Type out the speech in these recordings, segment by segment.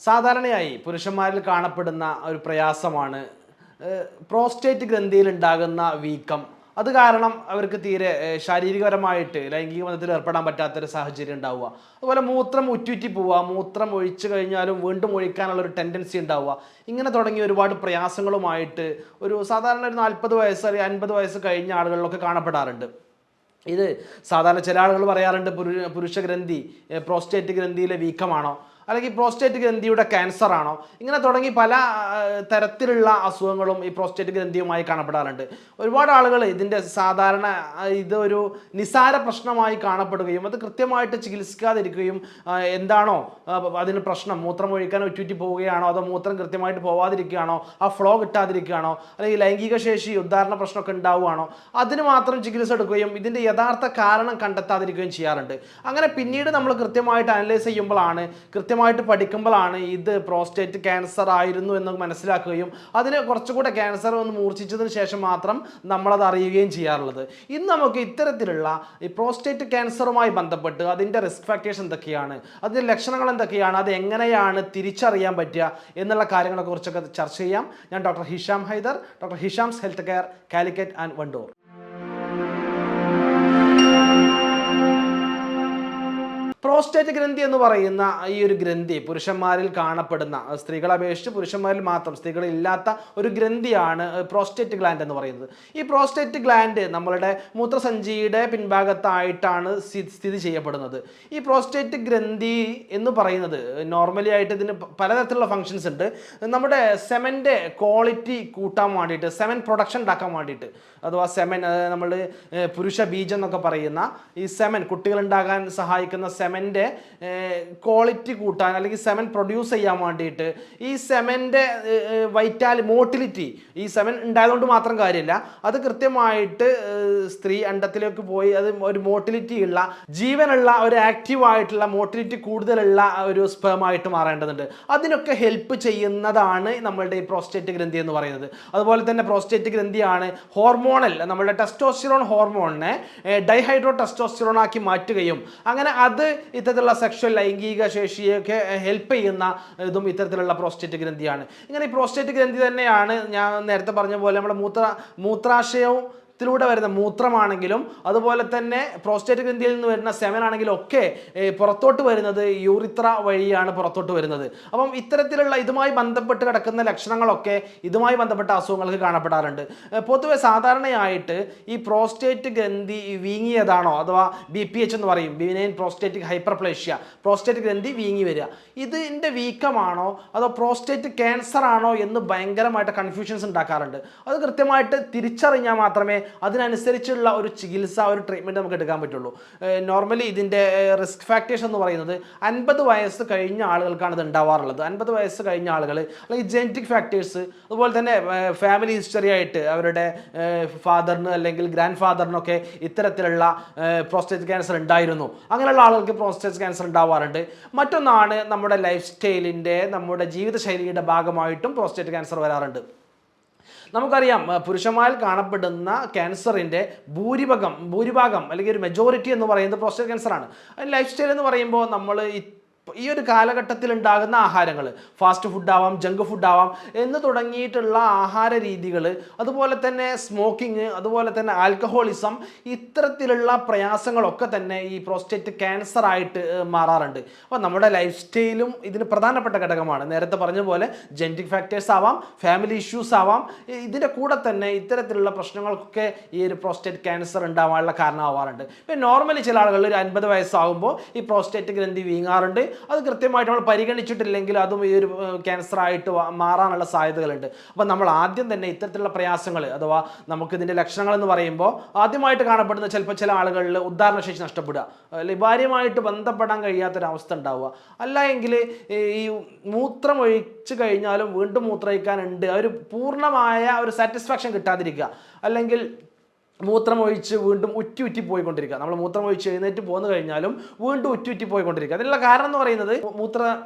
സാധാരണയായി പുരുഷന്മാരിൽ കാണപ്പെടുന്ന ഒരു പ്രയാസമാണ് പ്രോസ്റ്റേറ്റ് ഗ്രന്ഥിയിൽ ഉണ്ടാകുന്ന വീക്കം. അത് കാരണം അവർക്ക് തീരെ ശാരീരികപരമായിട്ട് ലൈംഗിക ബന്ധത്തിൽ ഏർപ്പെടാൻ പറ്റാത്തൊരു സാഹചര്യം ഉണ്ടാവുക. അതുപോലെ മൂത്രം ഉറ്റുറ്റി പോവുക, മൂത്രം ഒഴിച്ചു കഴിഞ്ഞാലും വീണ്ടും ഒഴിക്കാനുള്ളൊരു ടെൻഡൻസി ഉണ്ടാവുക. ഇങ്ങനെ തുടങ്ങിയ ഒരുപാട് പ്രയാസങ്ങളുമായിട്ട് ഒരു സാധാരണ ഒരു 40 വയസ്സ് അല്ലെങ്കിൽ 50 വയസ്സ് കഴിഞ്ഞ ആളുകളിലൊക്കെ കാണപ്പെടാറുണ്ട്. ഇത് സാധാരണ ചില ആളുകൾ പറയാറുണ്ട് പുരുഷ ഗ്രന്ഥി പ്രോസ്റ്റേറ്റ് ഗ്രന്ഥിയിലെ വീക്കമാണോ, അല്ലെങ്കിൽ പ്രോസ്റ്റേറ്റ് ഗ്രന്ഥിയുടെ ക്യാൻസർ ആണോ, ഇങ്ങനെ തുടങ്ങി പല തരത്തിലുള്ള അസുഖങ്ങളും ഈ പ്രോസ്റ്റേറ്റ് ഗ്രന്ഥിയുമായി കാണപ്പെടാറുണ്ട്. ഒരുപാട് ആളുകൾ ഇതിൻ്റെ സാധാരണ ഇതൊരു നിസാര പ്രശ്നമായി കാണപ്പെടുകയും അത് കൃത്യമായിട്ട് ചികിത്സിക്കാതിരിക്കുകയും എന്താണോ അതിന് പ്രശ്നം, മൂത്രം ഒഴിക്കാൻ ഉറ്റുറ്റി പോവുകയാണോ അതോ മൂത്രം കൃത്യമായിട്ട് പോവാതിരിക്കുകയാണോ, ആ ഫ്ലോ കിട്ടാതിരിക്കുകയാണോ, അല്ലെങ്കിൽ ലൈംഗിക ശേഷി ഉദ്ധാരണ പ്രശ്നമൊക്കെ ഉണ്ടാവുകയാണോ, അതിന് മാത്രം ചികിത്സ എടുക്കുകയും ഇതിൻ്റെ യഥാർത്ഥ കാരണം കണ്ടെത്താതിരിക്കുകയും ചെയ്യാറുണ്ട്. അങ്ങനെ പിന്നീട് നമ്മൾ കൃത്യമായിട്ട് അനലൈസ് ചെയ്യുമ്പോഴാണ്, കൃത്യമായിട്ട് പഠിക്കുമ്പോഴാണ് ഇത് പ്രോസ്റ്റേറ്റ് ക്യാൻസർ ആയിരുന്നു എന്ന് മനസ്സിലാക്കുകയും അതിന് കുറച്ചുകൂടെ ക്യാൻസർ ഒന്ന് മൂർച്ഛിച്ചതിന് ശേഷം മാത്രം നമ്മളത് അറിയുകയും ചെയ്യാറുള്ളത്. ഇന്ന് നമുക്ക് ഇത്തരത്തിലുള്ള ഈ പ്രോസ്റ്റേറ്റ് ക്യാൻസറുമായി ബന്ധപ്പെട്ട് അതിൻ്റെ റിസ്ക് ഫാക്ടേഴ്സ് എന്തൊക്കെയാണ്, അതിൻ്റെ ലക്ഷണങ്ങൾ എന്തൊക്കെയാണ്, അത് എങ്ങനെയാണ് തിരിച്ചറിയാൻ പറ്റുക എന്നുള്ള കാര്യങ്ങളെ കുറിച്ചൊക്കെ ചർച്ച ചെയ്യാം. ഞാൻ doctor Hisham Haider, doctor Hisham's health care, Calicut and Wandoor. Prostate ഗ്രന്ഥി എന്ന് പറയുന്ന ഈ ഒരു ഗ്രന്ഥി പുരുഷന്മാരിൽ കാണപ്പെടുന്ന, സ്ത്രീകളെ അപേക്ഷിച്ച് പുരുഷന്മാരിൽ മാത്രം, സ്ത്രീകളില്ലാത്ത ഒരു ഗ്രന്ഥിയാണ് പ്രോസ്റ്റേറ്റ് ഗ്ലാൻഡ് എന്ന് പറയുന്നത്. ഈ പ്രോസ്റ്റേറ്റ് ഗ്ലാൻഡ് നമ്മളുടെ മൂത്രസഞ്ചിയുടെ പിൻഭാഗത്തായിട്ടാണ് സ്ഥിതി ചെയ്യപ്പെടുന്നത്. ഈ പ്രോസ്റ്റേറ്റ് ഗ്രന്ഥി എന്ന് പറയുന്നത് നോർമലി ആയിട്ട് ഇതിന് പലതരത്തിലുള്ള ഫങ്ഷൻസ് ഉണ്ട്. നമ്മുടെ സെമൻ്റെ ക്വാളിറ്റി കൂട്ടാൻ വേണ്ടിയിട്ട്, സെമൻ പ്രൊഡക്ഷൻ ഉണ്ടാക്കാൻ വേണ്ടിയിട്ട്, അഥവാ സെമൻ നമ്മൾ പുരുഷ ബീജം എന്നൊക്കെ പറയുന്ന ഈ സെമൻ, കുട്ടികളുണ്ടാകാൻ സഹായിക്കുന്ന സെമൻ്റെ ക്വാളിറ്റി കൂട്ടാൻ അല്ലെങ്കിൽ സെമൻ പ്രൊഡ്യൂസ് ചെയ്യാൻ വേണ്ടിയിട്ട് ഈ സെമൻ്റെ മോട്ടിലിറ്റി, ഈ സെമൻ ഉണ്ടായതുകൊണ്ട് മാത്രം കാര്യമില്ല, അത് കൃത്യമായിട്ട് സ്ത്രീ അണ്ടത്തിലേക്ക് പോയി അത് ഒരു മോട്ടിലിറ്റി ഉള്ള, ജീവനുള്ള, ഒരു ആക്റ്റീവ് ആയിട്ടുള്ള, മോട്ടിലിറ്റി കൂടുതലുള്ള ഒരു സ്പേമായിട്ട് മാറേണ്ടതുണ്ട്. അതിനൊക്കെ ഹെൽപ്പ് ചെയ്യുന്നതാണ് നമ്മളുടെ ഈ പ്രോസ്റ്റേറ്റ് ഗ്രന്ഥി എന്ന് പറയുന്നത്. അതുപോലെ തന്നെ പ്രോസ്റ്റേറ്റ് ഗ്രന്ഥിയാണ് ഹോർമോണൽ, നമ്മുടെ ടെസ്റ്റോസ്റ്റിറോൺ ഹോർമോണിനെ ഡൈഹൈഡ്രോ ടെസ്റ്റോസ്റ്റിറോൺ ആക്കി മാറ്റുകയും അങ്ങനെ അത് ഇത്തരത്തിലുള്ള സെക്ഷൽ ലൈംഗിക ശേഷിയൊക്കെ ഹെൽപ്പ് ചെയ്യുന്ന ഇതും ഇത്തരത്തിലുള്ള പ്രോസ്റ്റേറ്റ് ഗ്രന്ഥിയാണ്. ഇങ്ങനെ ഈ പ്രോസ്റ്റേറ്റ് ഗ്രന്ഥി തന്നെയാണ് ഞാൻ നേരത്തെ പറഞ്ഞ പോലെ നമ്മുടെ മൂത്രാശയവും ത്തിലൂടെ വരുന്ന മൂത്രമാണെങ്കിലും അതുപോലെ തന്നെ പ്രോസ്റ്റേറ്റ് ഗ്രന്ഥിയിൽ നിന്ന് വരുന്ന സെമൻ ആണെങ്കിലും ഒക്കെ പുറത്തോട്ട് വരുന്നത് യൂറിത്ര വഴിയാണ് പുറത്തോട്ട് വരുന്നത്. അപ്പം ഇത്തരത്തിലുള്ള ഇതുമായി ബന്ധപ്പെട്ട് കിടക്കുന്ന ലക്ഷണങ്ങളൊക്കെ ഇതുമായി ബന്ധപ്പെട്ട അസുഖങ്ങൾക്ക് കാണപ്പെടാറുണ്ട്. പൊതുവെ സാധാരണയായിട്ട് ഈ പ്രോസ്റ്റേറ്റ് ഗ്രന്ഥി വീങ്ങിയതാണോ, അഥവാ BPH എന്ന് പറയും, ബിനൈൻ പ്രോസ്റ്റേറ്റിക് ഹൈപ്പർപ്ലേഷ്യ, പ്രോസ്റ്റേറ്റ് ഗ്രന്ഥി വീങ്ങി വരിക, ഇതിൻ്റെ വീക്കമാണോ അതോ പ്രോസ്റ്റേറ്റ് ക്യാൻസർ ആണോ എന്ന് ഭയങ്കരമായിട്ട് കൺഫ്യൂഷൻസ് ഉണ്ടാക്കാറുണ്ട്. അത് കൃത്യമായിട്ട് തിരിച്ചറിഞ്ഞാൽ മാത്രമേ അതിനനുസരിച്ചുള്ള ഒരു ചികിത്സ, ഒരു ട്രീറ്റ്മെൻറ്റ് നമുക്ക് എടുക്കാൻ പറ്റുള്ളൂ. നോർമലി ഇതിൻ്റെ റിസ്ക് ഫാക്ടേഴ്സ് എന്ന് പറയുന്നത് 50 വയസ്സ് കഴിഞ്ഞ ആളുകൾക്കാണ് ഇത് ഉണ്ടാവാറുള്ളത്. 50 വയസ്സ് കഴിഞ്ഞ ആളുകൾ, അല്ലെങ്കിൽ ജെനറ്റിക് ഫാക്ടേഴ്സ്, അതുപോലെ തന്നെ ഫാമിലി ഹിസ്റ്ററി ആയിട്ട് അവരുടെ ഫാദറിന് അല്ലെങ്കിൽ ഗ്രാൻഡ് ഫാദറിനൊക്കെ ഇത്തരത്തിലുള്ള പ്രോസ്റ്റേറ്റ് ക്യാൻസർ ഉണ്ടായിരുന്നു, അങ്ങനെയുള്ള ആളുകൾക്ക് പ്രോസ്റ്റേറ്റ് ക്യാൻസർ ഉണ്ടാവാറുണ്ട്. മറ്റൊന്നാണ് നമ്മുടെ ലൈഫ് സ്റ്റൈലിൻ്റെ, നമ്മുടെ ജീവിതശൈലിയുടെ ഭാഗമായിട്ടും പ്രോസ്റ്റേറ്റ് ക്യാൻസർ വരാറുണ്ട്. നമുക്കറിയാം പുരുഷന്മാരിൽ കാണപ്പെടുന്ന ക്യാൻസറിൻ്റെ ഭൂരിഭാഗം അല്ലെങ്കിൽ ഒരു മെജോറിറ്റി എന്ന് പറയുന്നത് പ്രോസ്റ്റേറ്റ് ക്യാൻസറാണ്. ലൈഫ് സ്റ്റൈൽ എന്ന് പറയുമ്പോൾ നമ്മൾ ഈ ഒരു കാലഘട്ടത്തിൽ ഉണ്ടാകുന്ന ആഹാരങ്ങൾ, ഫാസ്റ്റ് ഫുഡ് ആവാം, ജങ്ക് ഫുഡ് ആവാം എന്ന് തുടങ്ങിയിട്ടുള്ള ആഹാര രീതികൾ, അതുപോലെ തന്നെ സ്മോക്കിങ്, അതുപോലെ തന്നെ ആൽക്കഹോളിസം, ഇത്തരത്തിലുള്ള പ്രയാസങ്ങളൊക്കെ തന്നെ ഈ പ്രോസ്റ്റേറ്റ് ക്യാൻസർ ആയിട്ട് മാറാറുണ്ട്. അപ്പോൾ നമ്മുടെ ലൈഫ് സ്റ്റൈലും ഇതിന് പ്രധാനപ്പെട്ട ഘടകമാണ്. നേരത്തെ പറഞ്ഞ പോലെ ജെനറ്റിക് ഫാക്ടേഴ്സ് ആവാം, ഫാമിലി ഇഷ്യൂസ് ആവാം, ഇതിൻ്റെ കൂടെ തന്നെ ഇത്തരത്തിലുള്ള പ്രശ്നങ്ങൾക്കൊക്കെ ഈ ഒരു പ്രോസ്റ്റേറ്റ് ക്യാൻസർ ഉണ്ടാവാനുള്ള കാരണമാവാറുണ്ട്. ഇപ്പോൾ നോർമലി ചില ആളുകൾ ഒരു 50 വയസ്സാകുമ്പോൾ ഈ പ്രോസ്റ്റേറ്റ് ഗ്രന്ഥി വീങ്ങാറുണ്ട്. അത് കൃത്യമായിട്ട് നമ്മൾ പരിഗണിച്ചിട്ടില്ലെങ്കിൽ അതും ഈ ഒരു ക്യാൻസർ ആയിട്ട് മാറാനുള്ള സാധ്യതകളുണ്ട്. അപ്പോൾ നമ്മൾ ആദ്യം തന്നെ ഇത്തരത്തിലുള്ള പ്രയാസങ്ങൾ, അഥവാ നമുക്കിതിൻ്റെ ലക്ഷണങ്ങൾ എന്ന് പറയുമ്പോൾ ആദ്യമായിട്ട് കാണപ്പെടുന്ന ചിലപ്പോൾ ചില ആളുകളിൽ ഉദ്ധാരണശേഷി നഷ്ടപ്പെടുക, അല്ലെങ്കിൽ ഭാര്യയുമായിട്ട് ബന്ധപ്പെടാൻ കഴിയാത്തൊരവസ്ഥ ഉണ്ടാവുക, അല്ല എങ്കിൽ ഈ മൂത്രം ഒഴിച്ച് കഴിഞ്ഞാലും വീണ്ടും മൂത്രമൊഴിക്കാനുണ്ട്, ഒരു പൂർണ്ണമായ ഒരു സാറ്റിസ്ഫാക്ഷൻ കിട്ടാതിരിക്കുക, അല്ലെങ്കിൽ മൂത്രം ഒഴിച്ച് വീണ്ടും ഉറ്റി പോയിക്കൊണ്ടിരിക്കുക. നമ്മൾ മൂത്രം ഒഴിച്ച് എഴുന്നേറ്റ് പോന്നു കഴിഞ്ഞാലും വീണ്ടും ഉറ്റി പോയിക്കൊണ്ടിരിക്കുക. അതിനുള്ള കാരണം എന്ന് പറയുന്നത്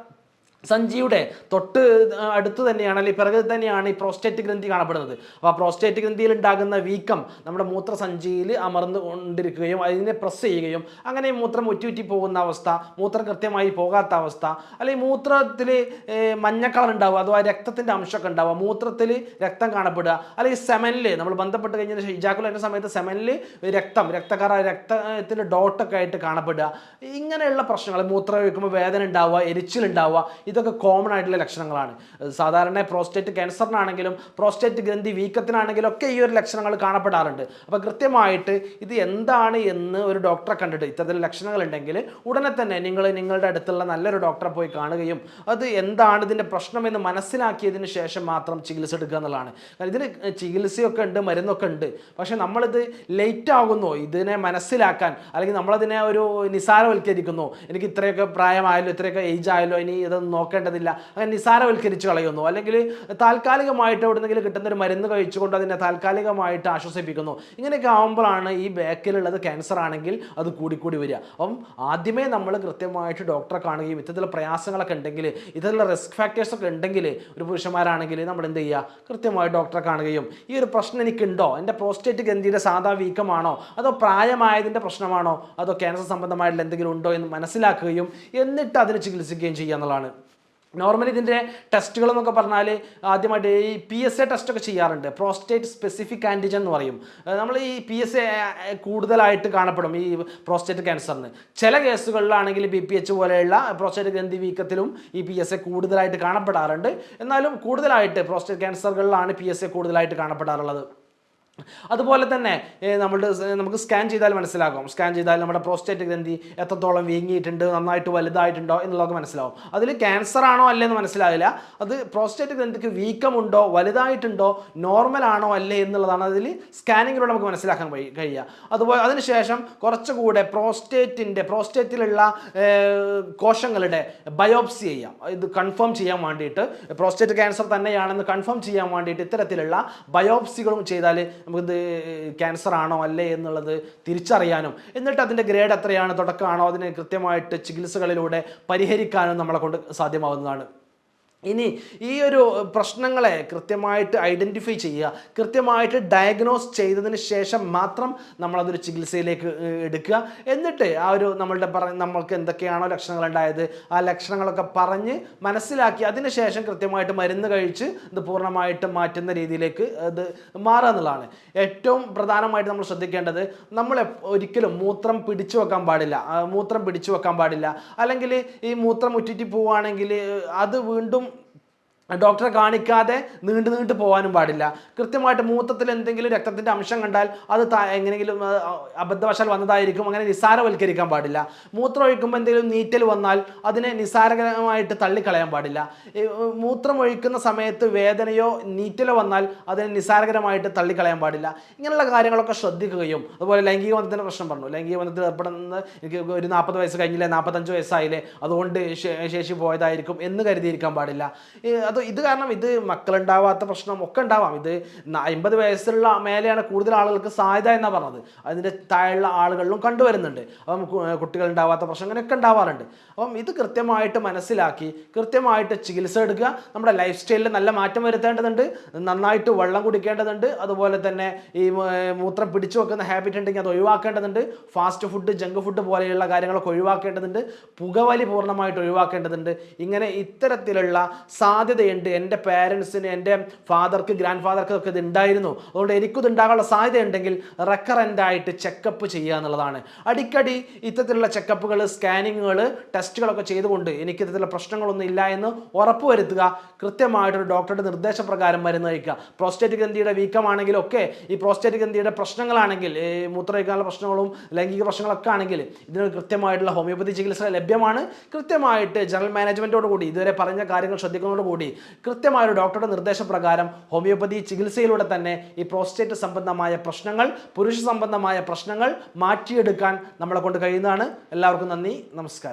സഞ്ചിയുടെ തൊട്ട് അടുത്ത് തന്നെയാണ്, അല്ലെങ്കിൽ പിറകിൽ തന്നെയാണ് ഈ പ്രോസ്റ്റേറ്റ് ഗ്രന്ഥി കാണപ്പെടുന്നത്. അപ്പോൾ ആ പ്രോസ്റ്റേറ്റ് ഗ്രന്ഥിയിൽ ഉണ്ടാകുന്ന വീക്കം നമ്മുടെ മൂത്രസഞ്ചിയിൽ അമർന്നു കൊണ്ടിരിക്കുകയും അതിനെ പ്രസ് ചെയ്യുകയും അങ്ങനെ മൂത്രം ഉറ്റി പോകുന്ന അവസ്ഥ, മൂത്രം കൃത്യമായി പോകാത്ത അവസ്ഥ, അല്ലെങ്കിൽ മൂത്രത്തിൽ മഞ്ഞ കളർ ഉണ്ടാവുക, അഥവാ രക്തത്തിൻ്റെ അംശമൊക്കെ ഉണ്ടാവുക, മൂത്രത്തിൽ രക്തം കാണപ്പെടുക, അല്ലെങ്കിൽ സെമനിൽ നമ്മൾ ബന്ധപ്പെട്ട് കഴിഞ്ഞ ശേഷം ഇജാക്കുലേഷൻ്റെ സമയത്ത് സെമനിൽ രക്തത്തിൻ്റെ ഡോട്ടൊക്കെ ആയിട്ട് കാണപ്പെടുക. ഇങ്ങനെയുള്ള പ്രശ്നങ്ങൾ, മൂത്രം ഒഴിക്കുമ്പോൾ വേദന ഉണ്ടാവുക, എരിച്ചിലുണ്ടാവുക, ഇതൊക്കെ കോമൺ ആയിട്ടുള്ള ലക്ഷണങ്ങളാണ്. സാധാരണ പ്രോസ്റ്റേറ്റ് ക്യാൻസറിനാണെങ്കിലും പ്രോസ്റ്റേറ്റ് ഗ്രന്ഥി വീക്കത്തിനാണെങ്കിലും ഒക്കെ ഈ ഒരു ലക്ഷണങ്ങൾ കാണപ്പെടാറുണ്ട്. അപ്പോൾ കൃത്യമായിട്ട് ഇത് എന്താണ് എന്ന് ഒരു ഡോക്ടറെ കണ്ടിട്ട് ഇത്തരത്തിൽ ലക്ഷണങ്ങൾ ഉണ്ടെങ്കിൽ ഉടനെ തന്നെ നിങ്ങളുടെ അടുത്തുള്ള നല്ലൊരു ഡോക്ടറെ പോയി കാണുകയും അത് എന്താണ് ഇതിൻ്റെ പ്രശ്നമെന്ന് മനസ്സിലാക്കിയതിന് ശേഷം മാത്രം ചികിത്സ എടുക്കുക എന്നുള്ളതാണ്. കാരണം ഇതിന് ചികിത്സയൊക്കെ ഉണ്ട്, മരുന്നൊക്കെ ഉണ്ട്. പക്ഷേ നമ്മളിത് ലേറ്റ് ആകുന്നു ഇതിനെ മനസ്സിലാക്കാൻ, അല്ലെങ്കിൽ നമ്മളതിനെ ഒരു നിസാരവൽക്കരിക്കുന്നു. എനിക്ക് ഇത്രയൊക്കെ പ്രായമായല്ലോ, ഇത്രയൊക്കെ ഏജ് ആയല്ലോ, ഇനി ഇതൊന്നും നോക്കേണ്ടതില്ല, അങ്ങനെ നിസാരവൽക്കരിച്ച് കളയുന്നു. അല്ലെങ്കിൽ താൽക്കാലികമായിട്ട് എവിടെന്നെങ്കിലും കിട്ടുന്ന ഒരു മരുന്ന് കഴിച്ചുകൊണ്ട് അതിനെ താൽക്കാലികമായിട്ട് ആശ്വസിപ്പിക്കുന്നു. ഇങ്ങനെയൊക്കെ ആകുമ്പോഴാണ് ഈ ബാക്കിലുള്ളത് ക്യാൻസർ ആണെങ്കിൽ അത് കൂടിക്കൂടി വരിക. അപ്പം ആദ്യമേ നമ്മൾ കൃത്യമായിട്ട് ഡോക്ടറെ കാണുകയും ഇത്തരത്തിലുള്ള പ്രയാസങ്ങളൊക്കെ ഉണ്ടെങ്കിൽ, ഇത്തരത്തിലുള്ള റിസ്ക് ഫാക്ടേഴ്സൊക്കെ ഉണ്ടെങ്കിൽ ഒരു പുരുഷന്മാരാണെങ്കിൽ നമ്മൾ എന്ത് ചെയ്യുക, കൃത്യമായി ഡോക്ടറെ കാണുകയും ഈ ഒരു പ്രശ്നം എനിക്കുണ്ടോ, എൻ്റെ പ്രോസ്റ്റേറ്റ് ഗ്രന്ഥിയുടെ സാധാ വീക്കമാണോ, അതോ പ്രായമായതിൻ്റെ പ്രശ്നമാണോ, അതോ ക്യാൻസർ സംബന്ധമായിട്ടുള്ള എന്തെങ്കിലും ഉണ്ടോ എന്ന് മനസ്സിലാക്കുകയും എന്നിട്ട് അതിന് ചികിത്സിക്കുകയും ചെയ്യുക എന്നുള്ളതാണ്. നോർമലി ഇതിൻ്റെ ടെസ്റ്റുകൾ എന്നൊക്കെ പറഞ്ഞാൽ ആദ്യമായിട്ട് ഈ PSA ടെസ്റ്റൊക്കെ ചെയ്യാറുണ്ട്. പ്രോസ്റ്റേറ്റ് സ്പെസിഫിക് ആൻറ്റിജൻ എന്ന് പറയും. നമ്മൾ ഈ PSA കൂടുതലായിട്ട് കാണപ്പെടും ഈ പ്രോസ്റ്റേറ്റ് ക്യാൻസറിന്. ചില കേസുകളിലാണെങ്കിൽ BPH പോലെയുള്ള പ്രോസ്റ്റേറ്റ് ഗ്രന്ഥി വീക്കത്തിലും ഈ PSA കൂടുതലായിട്ട് കാണപ്പെടാറുണ്ട്. എന്നാലും കൂടുതലായിട്ട് പ്രോസ്റ്റേറ്റ് ക്യാൻസറുകളിലാണ് PSA കൂടുതലായിട്ട് കാണപ്പെടാറുള്ളത്. അതുപോലെ തന്നെ നമുക്ക് സ്കാൻ ചെയ്താൽ മനസ്സിലാകും. സ്കാൻ ചെയ്താൽ നമ്മുടെ പ്രോസ്റ്റേറ്റ് ഗ്രന്ഥി എത്രത്തോളം വീങ്ങിയിട്ടുണ്ട്, നന്നായിട്ട് വലുതായിട്ടുണ്ടോ എന്നുള്ളതൊക്കെ മനസ്സിലാവും. അതിൽ ക്യാൻസർ ആണോ അല്ലേന്ന് മനസ്സിലാവില്ല, അത് പ്രോസ്റ്റേറ്റ് ഗ്രന്ഥിക്ക് വീക്കമുണ്ടോ, വലുതായിട്ടുണ്ടോ, നോർമൽ ആണോ അല്ലേ എന്നുള്ളതാണ് അതിൽ സ്കാനിങ്ങിലൂടെ നമുക്ക് മനസ്സിലാക്കാൻ കഴിയുക. അതുപോലെ അതിനുശേഷം കുറച്ചുകൂടെ പ്രോസ്റ്റേറ്റിലുള്ള കോശങ്ങളുടെ ബയോപ്സി ചെയ്യാം. ഇത് കൺഫേം ചെയ്യാൻ വേണ്ടിയിട്ട്, പ്രോസ്റ്റേറ്റ് ക്യാൻസർ തന്നെയാണെന്ന് കൺഫേം ചെയ്യാൻ വേണ്ടിയിട്ട് ഇത്തരത്തിലുള്ള ബയോപ്സികളും ചെയ്താൽ നമുക്കിത് ക്യാൻസർ ആണോ അല്ലേ എന്നുള്ളത് തിരിച്ചറിയാനും എന്നിട്ട് അതിൻ്റെ ഗ്രേഡ് എത്രയാണ്, തുടക്കമാണോ, അതിനെ കൃത്യമായിട്ട് ചികിത്സകളിലൂടെ പരിഹരിക്കാനും നമ്മളെ കൊണ്ട് സാധ്യമാവുന്നതാണ്. ഇനി ഈ ഒരു പ്രശ്നങ്ങളെ കൃത്യമായിട്ട് ഐഡൻറ്റിഫൈ ചെയ്യുക, കൃത്യമായിട്ട് ഡയഗ്നോസ് ചെയ്തതിന് ശേഷം മാത്രം നമ്മളതൊരു ചികിത്സയിലേക്ക് എടുക്കുക. എന്നിട്ട് ആ ഒരു നമ്മൾക്ക് എന്തൊക്കെയാണോ ലക്ഷണങ്ങൾ ഉണ്ടായത് ആ ലക്ഷണങ്ങളൊക്കെ പറഞ്ഞ് മനസ്സിലാക്കി അതിനുശേഷം കൃത്യമായിട്ട് മരുന്ന് കഴിച്ച് ഇത് പൂർണ്ണമായിട്ട് മാറ്റുന്ന രീതിയിലേക്ക് അത് മാറുക എന്നുള്ളതാണ്. ഏറ്റവും പ്രധാനമായിട്ട് നമ്മൾ ശ്രദ്ധിക്കേണ്ടത്, നമ്മൾ ഒരിക്കലും മൂത്രം പിടിച്ചു വെക്കാൻ പാടില്ല. അല്ലെങ്കിൽ ഈ മൂത്രം ഉറ്റിറ്റി പോവുകയാണെങ്കിൽ അത് വീണ്ടും ഡോക്ടറെ കാണിക്കാതെ നീണ്ടു പോകാനും പാടില്ല. കൃത്യമായിട്ട് മൂത്രത്തിൽ എന്തെങ്കിലും രക്തത്തിൻ്റെ അംശം കണ്ടാൽ അത് എങ്ങനെയെങ്കിലും അബദ്ധവശാൽ വന്നതായിരിക്കും, അങ്ങനെ നിസ്സാരവൽക്കരിക്കാൻ പാടില്ല. മൂത്രം ഒഴിക്കുമ്പോൾ എന്തെങ്കിലും നീറ്റൽ വന്നാൽ അതിനെ നിസ്സാരമായിട്ട് തള്ളിക്കളയാൻ പാടില്ല. മൂത്രം ഒഴിക്കുന്ന സമയത്ത് വേദനയോ നീറ്റലോ വന്നാൽ അതിനെ നിസ്സാരകരമായിട്ട് തള്ളിക്കളയാൻ പാടില്ല. ഇങ്ങനെയുള്ള കാര്യങ്ങളൊക്കെ ശ്രദ്ധിക്കുകയും, അതുപോലെ ലൈംഗിക ബന്ധത്തിൻ്റെ പ്രശ്നം പറഞ്ഞു. ലൈംഗിക ബന്ധത്തിൽ ഏർപ്പെടുന്നത് എനിക്ക് ഒരു 40 വയസ്സ് കഴിഞ്ഞില്ലേ, 45 വയസ്സായില്ലേ, അതുകൊണ്ട് ശേഷി പോയതായിരിക്കും എന്ന് കരുതിയിരിക്കാൻ പാടില്ല. ഇത് കാരണം ഇത് മക്കളുണ്ടാവാത്ത പ്രശ്നം ഒക്കെ ഉണ്ടാവാം. ഇത് 50 വയസ്സുള്ള മേലെയാണ് കൂടുതൽ ആളുകൾക്ക് സാധ്യത എന്നാണ് പറഞ്ഞത്. അതിൻ്റെ താഴെയുള്ള ആളുകളിലും കണ്ടുവരുന്നുണ്ട്. അപ്പം കുട്ടികൾ ഉണ്ടാവാത്ത പ്രശ്നം അങ്ങനെയൊക്കെ ഉണ്ടാവാറുണ്ട്. അപ്പം ഇത് കൃത്യമായിട്ട് മനസ്സിലാക്കി കൃത്യമായിട്ട് ചികിത്സ എടുക്കുക. നമ്മുടെ ലൈഫ് സ്റ്റൈലിൽ നല്ല മാറ്റം വരുത്തേണ്ടതുണ്ട്. നന്നായിട്ട് വെള്ളം കുടിക്കേണ്ടതുണ്ട്. അതുപോലെ തന്നെ ഈ മൂത്രം പിടിച്ചു വെക്കുന്ന ഹാബിറ്റ് ഉണ്ടെങ്കിൽ അത് ഒഴിവാക്കേണ്ടതുണ്ട്. ഫാസ്റ്റ് ഫുഡ്, ജങ്ക് ഫുഡ് പോലെയുള്ള കാര്യങ്ങളൊക്കെ ഒഴിവാക്കേണ്ടതുണ്ട്. പുകവലി പൂർണ്ണമായിട്ട് ഒഴിവാക്കേണ്ടതുണ്ട്. ഇങ്ങനെ ഇത്തരത്തിലുള്ള സാധ്യതയുണ്ട്. എൻ്റെ പേരൻസിന്, എൻ്റെ ഫാദർക്ക്, ഗ്രാൻഡ് ഫാദർക്ക് ഒക്കെ ഇത് ഉണ്ടായിരുന്നു, അതുകൊണ്ട് എനിക്കിത് ഉണ്ടാകാനുള്ള സാധ്യത ഉണ്ടെങ്കിൽ റെക്കറൻ്റായിട്ട് ചെക്കപ്പ് ചെയ്യുക എന്നുള്ളതാണ്. അടിക്കടി ഇത്തരത്തിലുള്ള ചെക്കപ്പുകൾ, സ്കാനിങ്ങുകൾ, ടെസ്റ്റുകളൊക്കെ ചെയ്തുകൊണ്ട് എനിക്ക് ഇത്തരത്തിലുള്ള പ്രശ്നങ്ങളൊന്നും ഇല്ല എന്ന് ഉറപ്പുവരുത്തുക. കൃത്യമായിട്ടൊരു ഡോക്ടറുടെ നിർദ്ദേശപ്രകാരം മരുന്ന് കഴിക്കുക. പ്രോസ്റ്റേറ്റ് ഗ്രന്ഥിയുടെ വീക്കമാണെങ്കിലും ഒക്കെ, ഈ പ്രോസ്റ്റേറ്റ് ഗ്രന്ഥിയുടെ പ്രശ്നങ്ങളാണെങ്കിൽ, മൂത്രമൊഴിക്കാനുള്ള പ്രശ്നങ്ങളും ലൈംഗിക പ്രശ്നങ്ങളൊക്കെ ആണെങ്കിൽ ഇതിന് കൃത്യമായിട്ടുള്ള ഹോമിയോപ്പതി ചികിത്സ ലഭ്യമാണ്. കൃത്യമായിട്ട് ജനറൽ മാനേജ്മെൻറ്റോടുകൂടി ഇതുവരെ പറഞ്ഞ കാര്യങ്ങൾ ശ്രദ്ധിക്കുന്നതോടുകൂടി കൃത്യമായ ഒരു ഡോക്ടറുടെ നിർദ്ദേശപ്രകാരം ഹോമിയോപ്പതി ചികിത്സയിലൂടെ തന്നെ ഈ പ്രോസ്റ്റേറ്റ് സംബന്ധമായ പ്രശ്നങ്ങൾ, പുരുഷ സംബന്ധമായ പ്രശ്നങ്ങൾ മാറ്റിയെടുക്കാൻ നമ്മളെ കൊണ്ട് കഴിയുന്നതാണ്. എല്ലാവർക്കും നന്ദി, നമസ്കാരം.